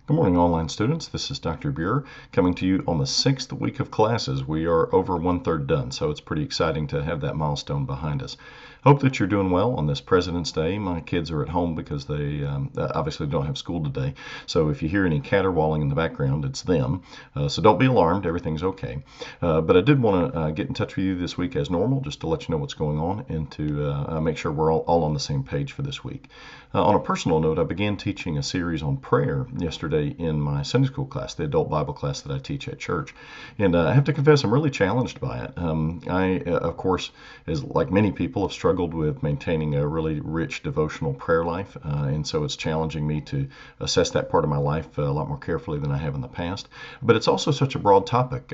Good morning, online students. This is Dr. Buer coming to you on the 6th week of classes. We are over 1/3 done, so it's pretty exciting to have that milestone behind us. Hope that you're doing well on this President's Day. My kids are at home because they obviously don't have school today. So if you hear any caterwauling in the background, it's them. So don't be alarmed. Everything's okay. But I did want to get in touch with you this week as normal, just to let you know what's going on and to make sure we're all on the same page for this week. On a personal note, I began teaching a series on prayer yesterday in my Sunday school class, the adult Bible class that I teach at church. And I have to confess, I'm really challenged by it. Of course, as like many people, have struggled with maintaining a really rich devotional prayer life. And so it's challenging me to assess that part of my life a lot more carefully than I have in the past. But it's also such a broad topic.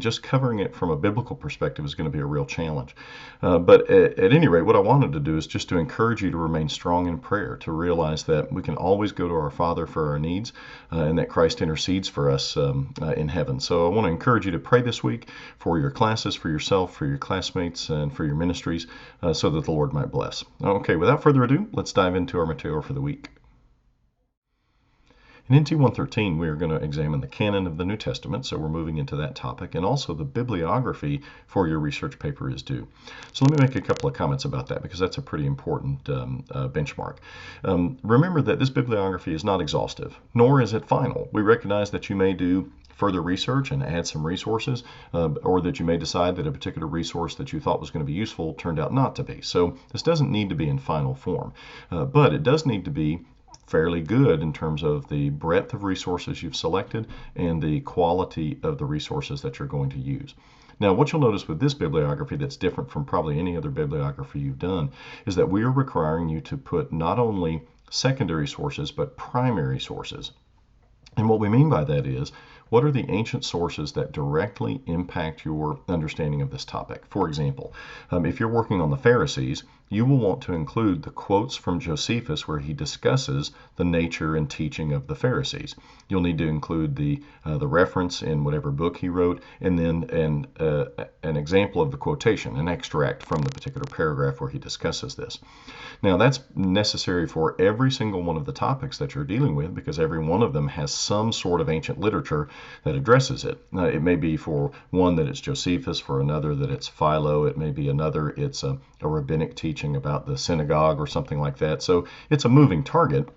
Just covering it from a biblical perspective is going to be a real challenge. But at any rate, what I wanted to do is just to encourage you to remain strong in prayer, to realize that we can always go to our Father for our needs, and that Christ intercedes for us in heaven. So I want to encourage you to pray this week for your classes, for yourself, for your classmates, and for your ministries, so that the Lord might bless. Okay, without further ado, let's dive into our material for the week. In NT113, we are going to examine the canon of the New Testament, so we're moving into that topic, and also the bibliography for your research paper is due. So let me make a couple of comments about that, because that's a pretty important benchmark. Remember that this bibliography is not exhaustive, nor is it final. We recognize that you may do further research and add some resources, or that you may decide that a particular resource that you thought was going to be useful turned out not to be. So this doesn't need to be in final form, but it does need to be fairly good in terms of the breadth of resources you've selected and the quality of the resources that you're going to use. Now, what you'll notice with this bibliography that's different from probably any other bibliography you've done is that we are requiring you to put not only secondary sources but primary sources. And what we mean by that is, what are the ancient sources that directly impact your understanding of this topic? For example, if you're working on the Pharisees, you will want to include the quotes from Josephus where he discusses the nature and teaching of the Pharisees. You'll need to include the reference in whatever book he wrote, and then an example of the quotation, an extract from the particular paragraph where he discusses this. Now, that's necessary for every single one of the topics that you're dealing with, because every one of them has some sort of ancient literature that addresses it. It may be for one that it's Josephus, for another that it's Philo, it may be another it's a rabbinic teaching about the synagogue or something like that. So it's a moving target.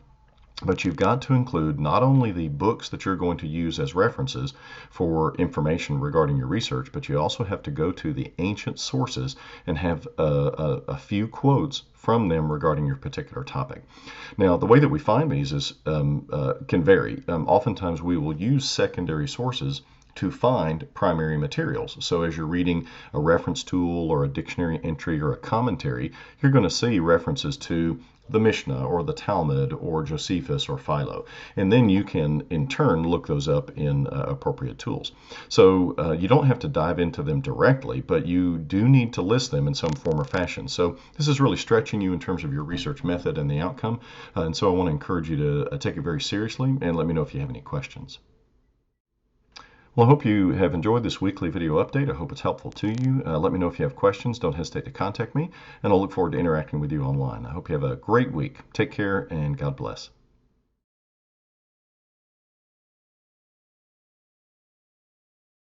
But you've got to include not only the books that you're going to use as references for information regarding your research, but you also have to go to the ancient sources and have a few quotes from them regarding your particular topic. Now, the way that we find these is can vary. Oftentimes we will use secondary sources to find primary materials. So as you're reading a reference tool or a dictionary entry or a commentary, you're going to see references to the Mishnah or the Talmud or Josephus or Philo. And then you can, in turn, look those up in appropriate tools. So you don't have to dive into them directly, but you do need to list them in some form or fashion. So this is really stretching you in terms of your research method and the outcome. And so I want to encourage you to take it very seriously, and let me know if you have any questions. Well, I hope you have enjoyed this weekly video update. I hope it's helpful to you. Let me know if you have questions. Don't hesitate to contact me, and I'll look forward to interacting with you online. I hope you have a great week. Take care, and God bless.